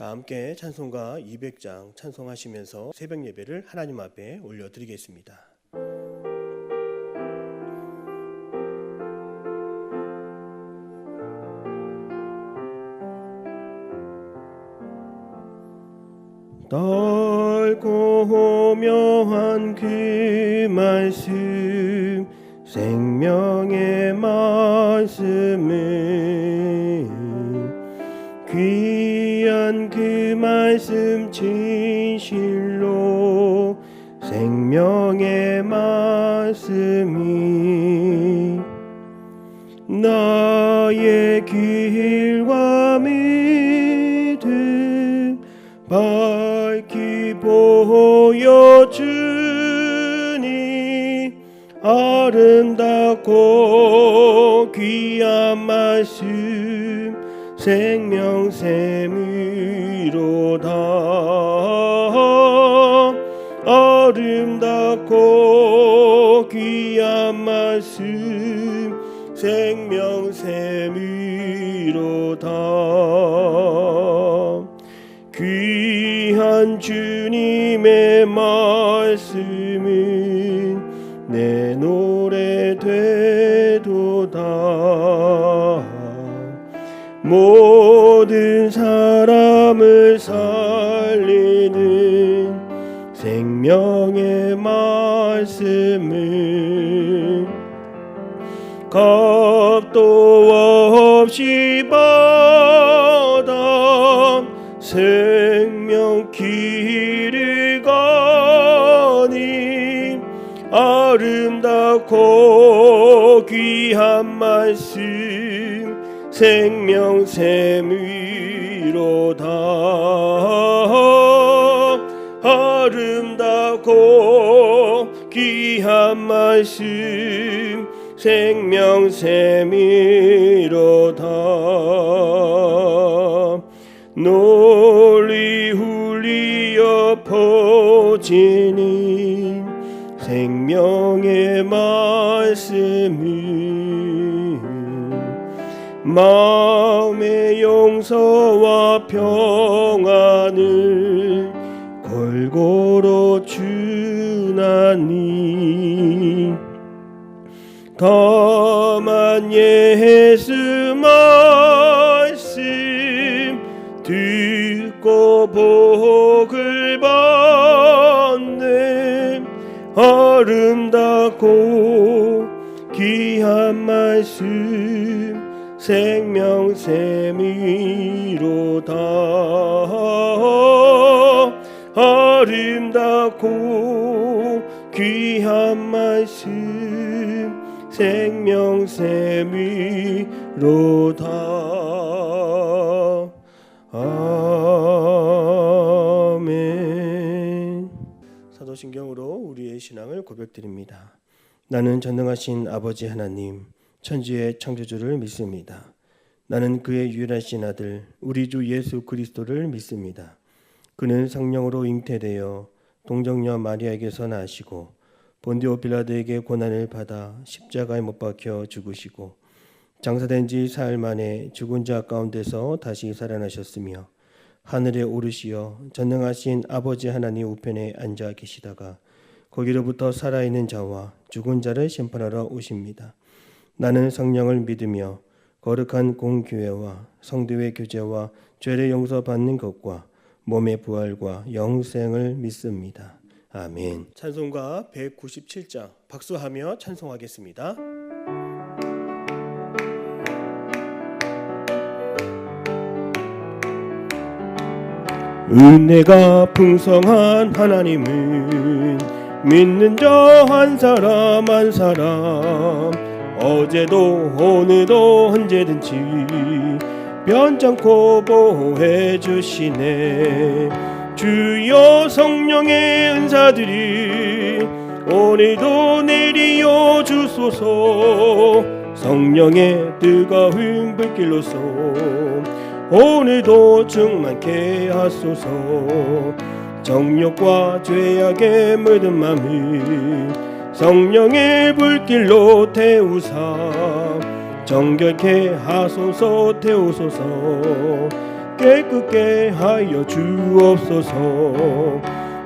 다 함께 찬송가 200장 찬송하시면서 새벽 예배를 하나님 앞에 올려드리겠습니다. 넓고 묘한 그 말씀, 생명의 말씀을, 귀한 그 말씀 진실로, 생명의 말씀이 나의 길과 믿음 밝히 보여주니, 아름답고 귀한 말씀 생명샘이로다. 아름답고 귀한 말씀 생명샘이로다. 귀한 주님의 말씀은 내 노래 되도다. 모든 사람을 살리는 생명의 말씀을 값도 없이 받아 생명 길을 가니, 아름답고 귀한 말씀 생명샘이로다. 아름답고 귀한 말씀 생명샘이로다. 널리 울리어 퍼지는 생명의 말씀이 마음의 용서와 평안을 골고루 주나니, 다만 예수 말씀 듣고 복을 받네. 아름답고 귀한 말씀 생명샘이로다. 아름답고 귀한 말씀 생명샘이로다. 아멘. 사도신경으로 우리의 신앙을 고백드립니다. 나는 전능하신 아버지 하나님, 천지의 창조주를 믿습니다. 나는 그의 유일하신 아들 우리 주 예수 그리스도를 믿습니다. 그는 성령으로 잉태되어 동정녀 마리아에게서 나시고 본디오 빌라도에게 고난을 받아 십자가에 못 박혀 죽으시고 장사된 지 사흘 만에 죽은 자 가운데서 다시 살아나셨으며 하늘에 오르시어 전능하신 아버지 하나님 우편에 앉아 계시다가 거기로부터 살아있는 자와 죽은 자를 심판하러 오십니다. 나는 성령을 믿으며 거룩한 공교회와 성도의 교제와 죄를 용서받는 것과 몸의 부활과 영생을 믿습니다. 아멘. 찬송가 197장 박수하며 찬송하겠습니다. 은혜가 풍성한 하나님은 믿는 자 한 사람 한 사람, 어제도 오늘도 언제든지 변찮고 보호해 주시네. 주여 성령의 은사들이 오늘도 내리어 주소서. 성령의 뜨거운 불길로서 오늘도 충만케 하소서. 정욕과 죄악에 물든 맘을 성령의 불길로 태우사 정결케 하소서. 태우소서. 깨끗게 하여 주옵소서.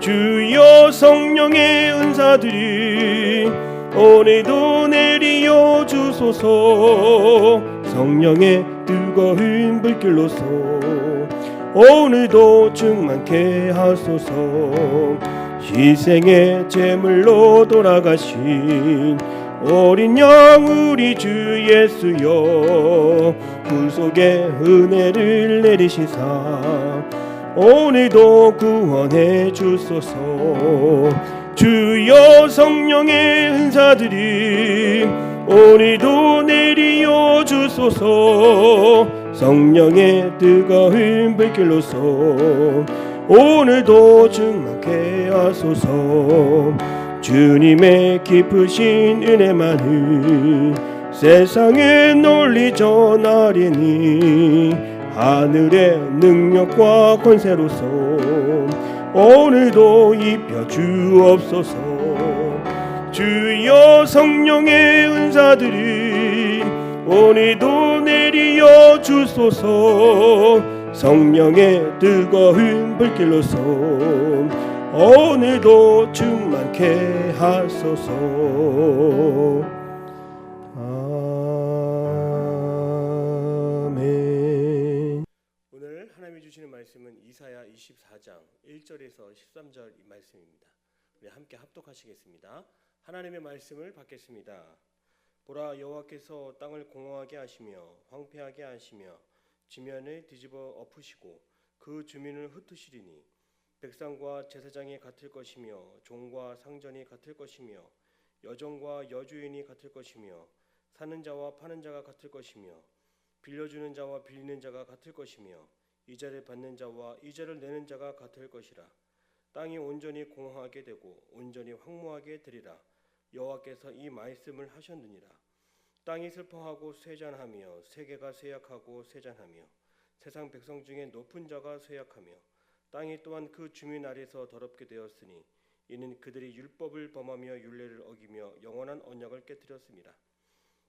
주여 성령의 은사들이 오늘도 내리어 주소서. 성령의 뜨거운 불길로서 오늘도 충만케 하소서. 희생의 제물로 돌아가신 어린 양 우리 주 예수여, 구속의 은혜를 내리시사 오늘도 구원해 주소서. 주여 성령의 은사들이 오늘도 내리어 주소서. 성령의 뜨거운 불길로서 오늘도 충만케 하소서. 주님의 깊으신 은혜만을 세상에 널리 전하리니 하늘의 능력과 권세로서 오늘도 입혀 주옵소서. 주여 성령의 은사들이 오늘도 내리어 주소서. 성령의 뜨거운 불길로서 오늘도 충만케 하소서. 아멘. 오늘 하나님이 주시는 말씀은 이사야 24장 1절에서 13절 이 말씀입니다. 우리 함께 합독하시겠습니다. 하나님의 말씀을 받겠습니다. 보라, 여호와께서 땅을 공허하게 하시며 황폐하게 하시며 지면을 뒤집어 엎으시고 그 주민을 흩으시리니 백성과 제사장이 같을 것이며 종과 상전이 같을 것이며 여종과 여주인이 같을 것이며 사는 자와 파는 자가 같을 것이며 빌려주는 자와 빌리는 자가 같을 것이며 이자를 받는 자와 이자를 내는 자가 같을 것이라. 땅이 온전히 공허하게 되고 온전히 황무하게 되리라. 여호와께서 이 말씀을 하셨느니라. 땅이 슬퍼하고 쇠잔하며 세계가 쇠약하고 쇠잔하며 세상 백성 중에 높은 자가 쇠약하며 땅이 또한 그 주민 아래서 더럽게 되었으니 이는 그들이 율법을 범하며 율례를 어기며 영원한 언약을 깨뜨렸습니다.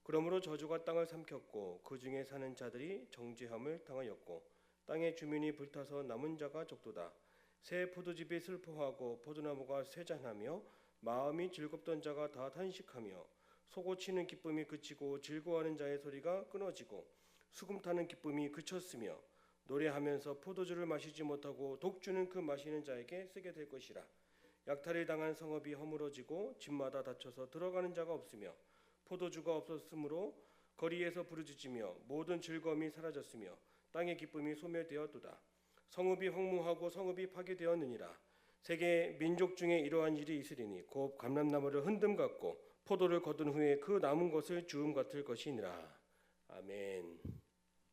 그러므로 저주가 땅을 삼켰고 그 중에 사는 자들이 정죄함을 당하였고 땅의 주민이 불타서 남은 자가 적도다. 새 포도즙이 슬퍼하고 포도나무가 쇠잔하며 마음이 즐겁던 자가 다 탄식하며 소고치는 기쁨이 그치고 즐거워하는 자의 소리가 끊어지고 수금 타는 기쁨이 그쳤으며 노래하면서 포도주를 마시지 못하고 독주는 그 마시는 자에게 쓰게 될 것이라. 약탈을 당한 성읍이 허물어지고 집마다 닫혀서 들어가는 자가 없으며 포도주가 없었으므로 거리에서 부르짖으며 모든 즐거움이 사라졌으며 땅의 기쁨이 소멸되었도다. 성읍이 황무하고 성읍이 파괴되었느니라. 세계 민족 중에 이러한 일이 있으리니 곧 감람나무를 흔듦 같고 포도를 거둔 후에 그 남은 것을 주움 같을 것이니라. 아멘.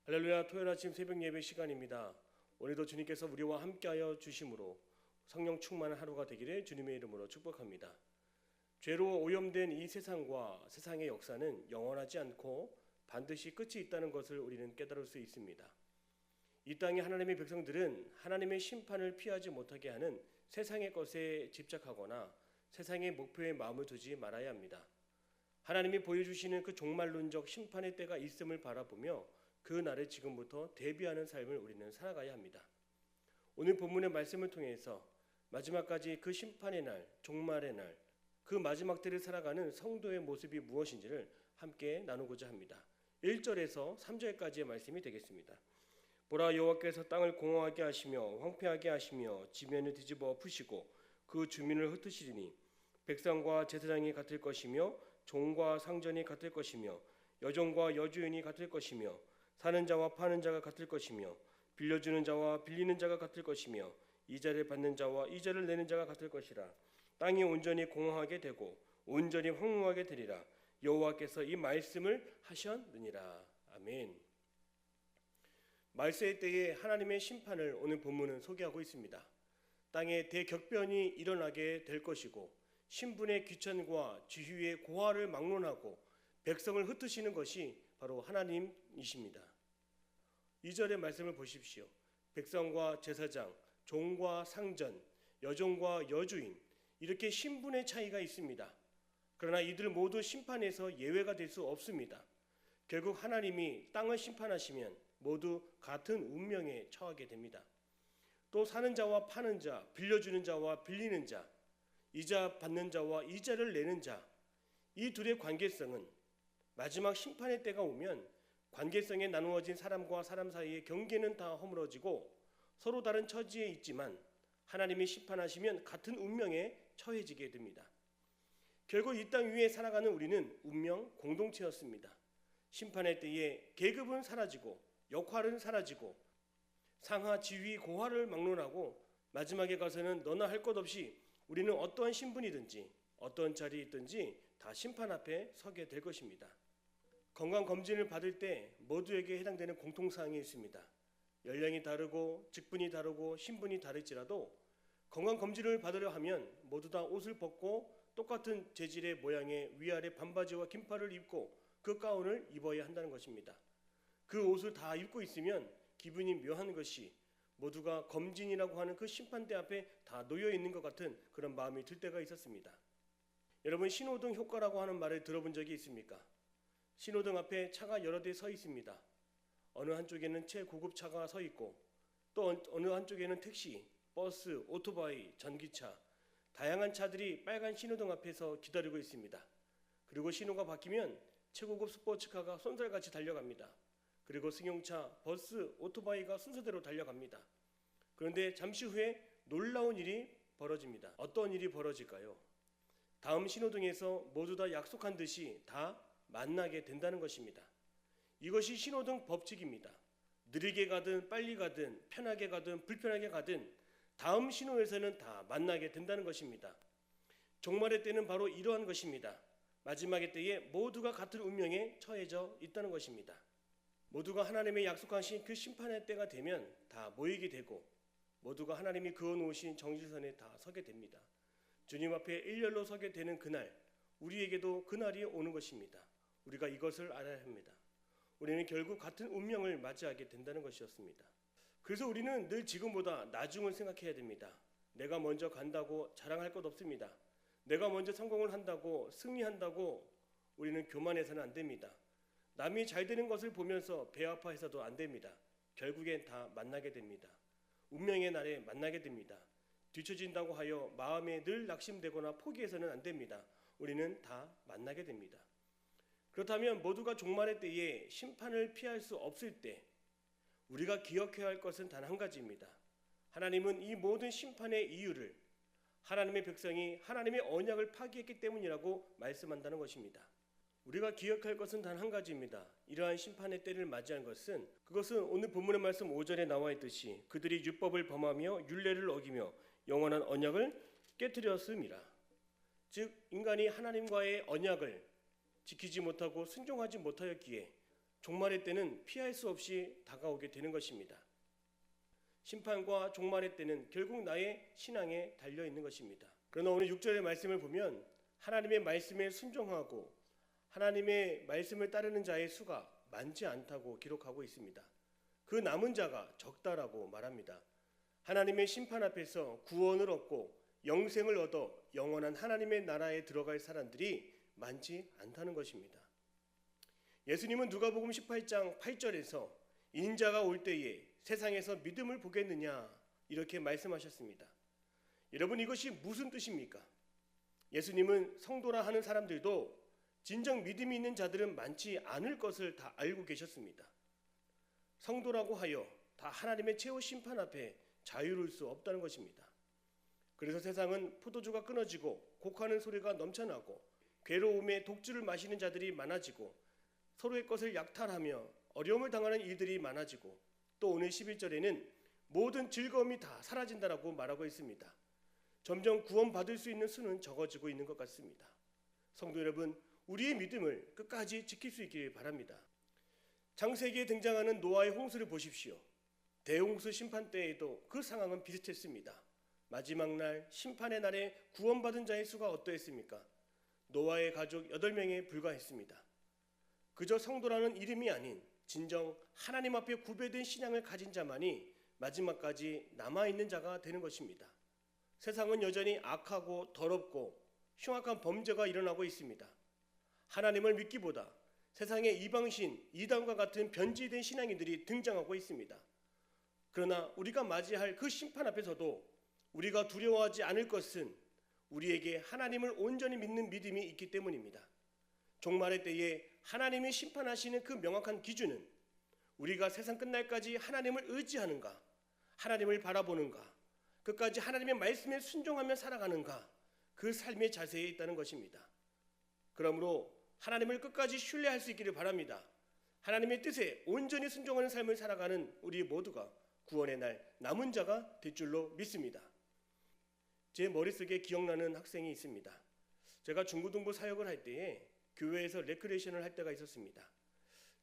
할렐루야. 토요일 아침 새벽 예배 시간입니다. 오늘도 주님께서 우리와 함께하여 주심으로 성령 충만한 하루가 되기를 주님의 이름으로 축복합니다. 죄로 오염된 이 세상과 세상의 역사는 영원하지 않고 반드시 끝이 있다는 것을 우리는 깨달을 수 있습니다. 이 땅의 하나님의 백성들은 하나님의 심판을 피하지 못하게 하는 세상의 것에 집착하거나 세상의 목표에 마음을 두지 말아야 합니다. 하나님이 보여주시는 그 종말론적 심판의 때가 있음을 바라보며 그 날을 지금부터 대비하는 삶을 우리는 살아가야 합니다. 오늘 본문의 말씀을 통해서 마지막까지 그 심판의 날, 종말의 날, 그 마지막 때를 살아가는 성도의 모습이 무엇인지를 함께 나누고자 합니다. 1절에서 3절까지의 말씀이 되겠습니다. 보라, 여호와께서 땅을 공허하게 하시며 황폐하게 하시며 지면을 뒤집어 엎으시고 그 주민을 흩으시리니 백성과 제사장이 같을 것이며 종과 상전이 같을 것이며 여종과 여주인이 같을 것이며 사는 자와 파는 자가 같을 것이며 빌려주는 자와 빌리는 자가 같을 것이며 이자를 받는 자와 이자를 내는 자가 같을 것이라. 땅이 온전히 공허하게 되고 온전히 황무하게 되리라. 여호와께서 이 말씀을 하셨느니라. 아멘. 말세의 때에 하나님의 심판을 오늘 본문은 소개하고 있습니다. 땅에 대격변이 일어나게 될 것이고 신분의 귀천과 지휘의 고하를 막론하고 백성을 흩으시는 것이 바로 하나님이십니다. 2절의 말씀을 보십시오. 백성과 제사장, 종과 상전, 여종과 여주인, 이렇게 신분의 차이가 있습니다. 그러나 이들 모두 심판에서 예외가 될 수 없습니다. 결국 하나님이 땅을 심판하시면 모두 같은 운명에 처하게 됩니다. 또 사는 자와 파는 자, 빌려주는 자와 빌리는 자, 이자 받는 자와 이자를 내는 자, 이 둘의 관계성은 마지막 심판의 때가 오면 관계성에 나누어진 사람과 사람 사이의 경계는 다 허물어지고 서로 다른 처지에 있지만 하나님이 심판하시면 같은 운명에 처해지게 됩니다. 결국 이 땅 위에 살아가는 우리는 운명 공동체였습니다. 심판의 때에 계급은 사라지고 역할은 사라지고 상하, 지위, 고하를 막론하고 마지막에 가서는 너나 할 것 없이 우리는 어떠한 신분이든지 어떤 자리에 있든지 다 심판 앞에 서게 될 것입니다. 건강검진을 받을 때 모두에게 해당되는 공통사항이 있습니다. 연령이 다르고 직분이 다르고 신분이 다를지라도 건강검진을 받으려 하면 모두 다 옷을 벗고 똑같은 재질의 모양의 위아래 반바지와 긴팔을 입고 그 가운을 입어야 한다는 것입니다. 그 옷을 다 입고 있으면 기분이 묘한 것이 모두가 검진이라고 하는 그 심판대 앞에 다 놓여 있는 것 같은 그런 마음이 들 때가 있었습니다. 여러분, 신호등 효과라고 하는 말을 들어본 적이 있습니까? 신호등 앞에 차가 여러 대 서 있습니다. 어느 한쪽에는 최고급 차가 서 있고 또 어느 한쪽에는 택시, 버스, 오토바이, 전기차, 다양한 차들이 빨간 신호등 앞에서 기다리고 있습니다. 그리고 신호가 바뀌면 최고급 스포츠카가 쏜살같이 달려갑니다. 그리고 승용차, 버스, 오토바이가 순서대로 달려갑니다. 그런데 잠시 후에 놀라운 일이 벌어집니다. 어떤 일이 벌어질까요? 다음 신호등에서 모두 다 약속한 듯이 다 만나게 된다는 것입니다. 이것이 신호등 법칙입니다. 느리게 가든 빨리 가든 편하게 가든 불편하게 가든 다음 신호에서는 다 만나게 된다는 것입니다. 종말의 때는 바로 이러한 것입니다. 마지막의 때에 모두가 같은 운명에 처해져 있다는 것입니다. 모두가 하나님의 약속하신 그 심판의 때가 되면 다 모이게 되고 모두가 하나님이 그어놓으신 정지선에 다 서게 됩니다. 주님 앞에 일렬로 서게 되는 그날, 우리에게도 그날이 오는 것입니다. 우리가 이것을 알아야 합니다. 우리는 결국 같은 운명을 맞이하게 된다는 것이었습니다. 그래서 우리는 늘 지금보다 나중을 생각해야 됩니다. 내가 먼저 간다고 자랑할 것 없습니다. 내가 먼저 성공을 한다고 승리한다고 우리는 교만해서는 안 됩니다. 남이 잘 되는 것을 보면서 배 아파해서도 안 됩니다. 결국엔 다 만나게 됩니다. 운명의 날에 만나게 됩니다. 뒤처진다고 하여 마음에 늘 낙심되거나 포기해서는 안 됩니다. 우리는 다 만나게 됩니다. 그렇다면 모두가 종말의 때에 심판을 피할 수 없을 때 우리가 기억해야 할 것은 단 한 가지입니다. 하나님은 이 모든 심판의 이유를 하나님의 백성이 하나님의 언약을 파기했기 때문이라고 말씀한다는 것입니다. 우리가 기억할 것은 단 한 가지입니다. 이러한 심판의 때를 맞이한 것은 그것은 오늘 본문의 말씀 5절에 나와 있듯이 그들이 율법을 범하며 율례를 어기며 영원한 언약을 깨뜨렸음이라. 즉 인간이 하나님과의 언약을 지키지 못하고 순종하지 못하였기에 종말의 때는 피할 수 없이 다가오게 되는 것입니다. 심판과 종말의 때는 결국 나의 신앙에 달려 있는 것입니다. 그러나 오늘 6절의 말씀을 보면 하나님의 말씀에 순종하고 하나님의 말씀을 따르는 자의 수가 많지 않다고 기록하고 있습니다. 그 남은 자가 적다라고 말합니다. 하나님의 심판 앞에서 구원을 얻고 영생을 얻어 영원한 하나님의 나라에 들어갈 사람들이 많지 않다는 것입니다. 예수님은 누가복음 18장 8절에서 인자가 올 때에 세상에서 믿음을 보겠느냐 이렇게 말씀하셨습니다. 여러분, 이것이 무슨 뜻입니까? 예수님은 성도라 하는 사람들도 진정 믿음이 있는 자들은 많지 않을 것을 다 알고 계셨습니다. 성도라고 하여 다 하나님의 최후 심판 앞에 자유로울 수 없다는 것입니다. 그래서 세상은 포도주가 끊어지고 곡하는 소리가 넘쳐나고 괴로움에 독주를 마시는 자들이 많아지고 서로의 것을 약탈하며 어려움을 당하는 일들이 많아지고 또 오늘 11절에는 모든 즐거움이 다 사라진다라고 말하고 있습니다. 점점 구원받을 수 있는 수는 적어지고 있는 것 같습니다. 성도 여러분, 우리의 믿음을 끝까지 지킬 수 있기를 바랍니다. 창세기에 등장하는 노아의 홍수를 보십시오. 대홍수 심판 때에도 그 상황은 비슷했습니다. 마지막 날 심판의 날에 구원받은 자의 수가 어떠했습니까? 노아의 가족 8명에 불과했습니다. 그저 성도라는 이름이 아닌 진정 하나님 앞에 구별된 신앙을 가진 자만이 마지막까지 남아있는 자가 되는 것입니다. 세상은 여전히 악하고 더럽고 흉악한 범죄가 일어나고 있습니다. 하나님을 믿기보다 세상의 이방신, 이단과 같은 변질된 신앙인들이 등장하고 있습니다. 그러나 우리가 맞이할 그 심판 앞에서도 우리가 두려워하지 않을 것은 우리에게 하나님을 온전히 믿는 믿음이 있기 때문입니다. 종말의 때에 하나님이 심판하시는 그 명확한 기준은 우리가 세상 끝날까지 하나님을 의지하는가, 하나님을 바라보는가, 끝까지 하나님의 말씀에 순종하며 살아가는가, 그 삶의 자세에 있다는 것입니다. 그러므로 하나님을 끝까지 신뢰할 수 있기를 바랍니다. 하나님의 뜻에 온전히 순종하는 삶을 살아가는 우리 모두가 구원의 날 남은 자가 될 줄로 믿습니다. 제 머릿속에 기억나는 학생이 있습니다. 제가 중고등부 사역을 할 때에 교회에서 레크레이션을 할 때가 있었습니다.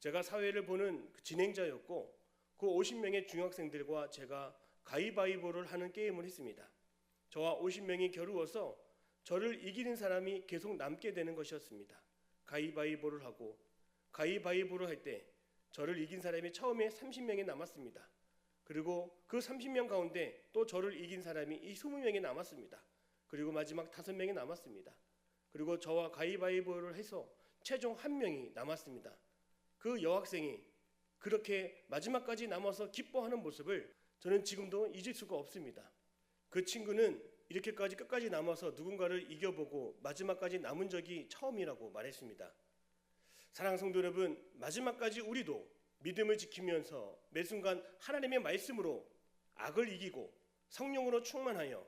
제가 사회를 보는 진행자였고 그 50명의 중학생들과 제가 가위바위보를 하는 게임을 했습니다. 저와 50명이 겨루어서 저를 이기는 사람이 계속 남게 되는 것이었습니다. 가위바위보를 하고 가위바위보를 할 때 저를 이긴 사람이 처음에 30명이 남았습니다. 그리고 그 30명 가운데 또 저를 이긴 사람이 이 20명이 남았습니다. 그리고 마지막 5명이 남았습니다. 그리고 저와 가위바위보를 해서 최종 1명이 남았습니다. 그 여학생이 그렇게 마지막까지 남아서 기뻐하는 모습을 저는 지금도 잊을 수가 없습니다. 그 친구는 이렇게까지 끝까지 남아서 누군가를 이겨보고 마지막까지 남은 적이 처음이라고 말했습니다. 사랑하는 성도 여러분, 마지막까지 우리도 믿음을 지키면서 매 순간 하나님의 말씀으로 악을 이기고 성령으로 충만하여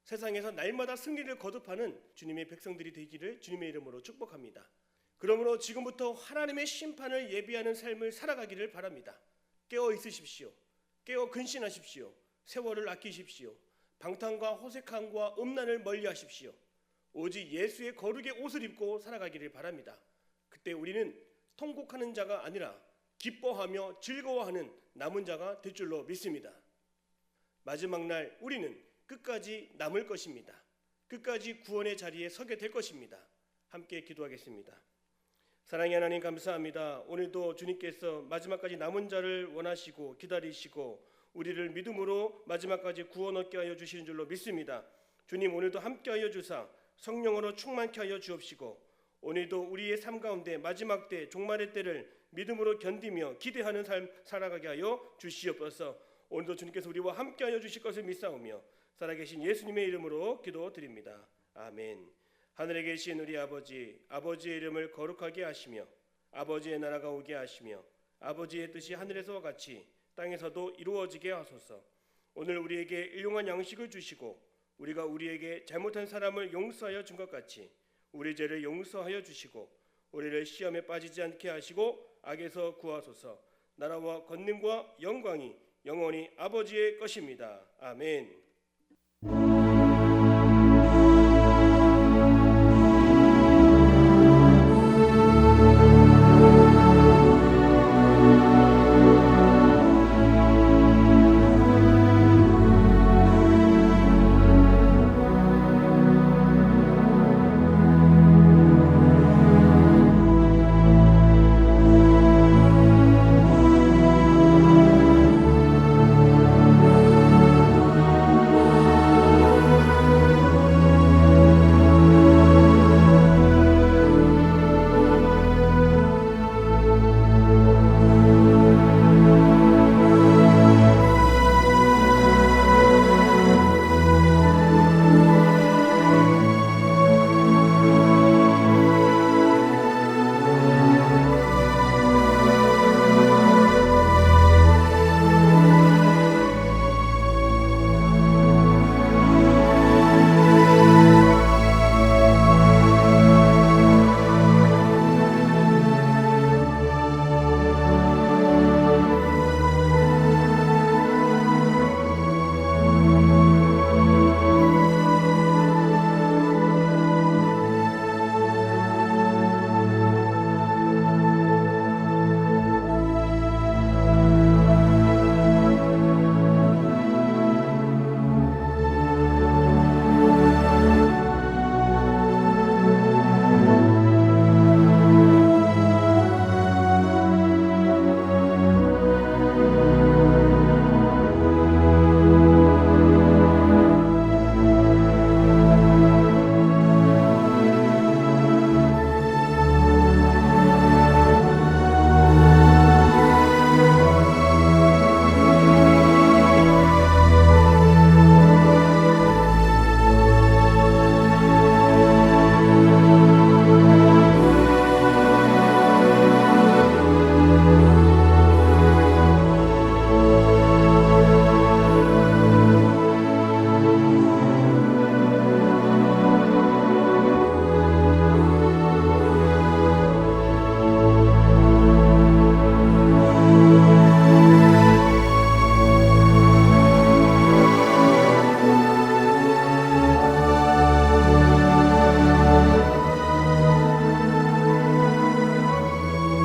세상에서 날마다 승리를 거듭하는 주님의 백성들이 되기를 주님의 이름으로 축복합니다. 그러므로 지금부터 하나님의 심판을 예비하는 삶을 살아가기를 바랍니다. 깨어 있으십시오. 깨어 근신하십시오. 세월을 아끼십시오. 방탕과 호색함과 음란을 멀리하십시오. 오직 예수의 거룩의 옷을 입고 살아가기를 바랍니다. 그때 우리는 통곡하는 자가 아니라 기뻐하며 즐거워하는 남은 자가 될 줄로 믿습니다. 마지막 날 우리는 끝까지 남을 것입니다. 끝까지 구원의 자리에 서게 될 것입니다. 함께 기도하겠습니다. 사랑의 하나님, 감사합니다. 오늘도 주님께서 마지막까지 남은 자를 원하시고 기다리시고 우리를 믿음으로 마지막까지 구원 얻게 하여 주시는 줄로 믿습니다. 주님, 오늘도 함께 하여 주사 성령으로 충만케 하여 주옵시고 오늘도 우리의 삶 가운데 마지막 때 종말의 때를 믿음으로 견디며 기대하는 삶 살아가게 하여 주시옵소서. 오늘도 주님께서 우리와 함께 하여 주실 것을 믿사오며 살아계신 예수님의 이름으로 기도드립니다. 아멘. 하늘에 계신 우리 아버지, 아버지의 이름을 거룩하게 하시며 아버지의 나라가 오게 하시며 아버지의 뜻이 하늘에서와 같이 땅에서도 이루어지게 하소서. 오늘 우리에게 일용할 양식을 주시고 우리가 우리에게 잘못한 사람을 용서하여 준 것 같이 우리 죄를 용서하여 주시고 우리를 시험에 빠지지 않게 하시고 악에서 구하소서. 나라와 권능과 영광이 영원히 아버지의 것입니다. 아멘.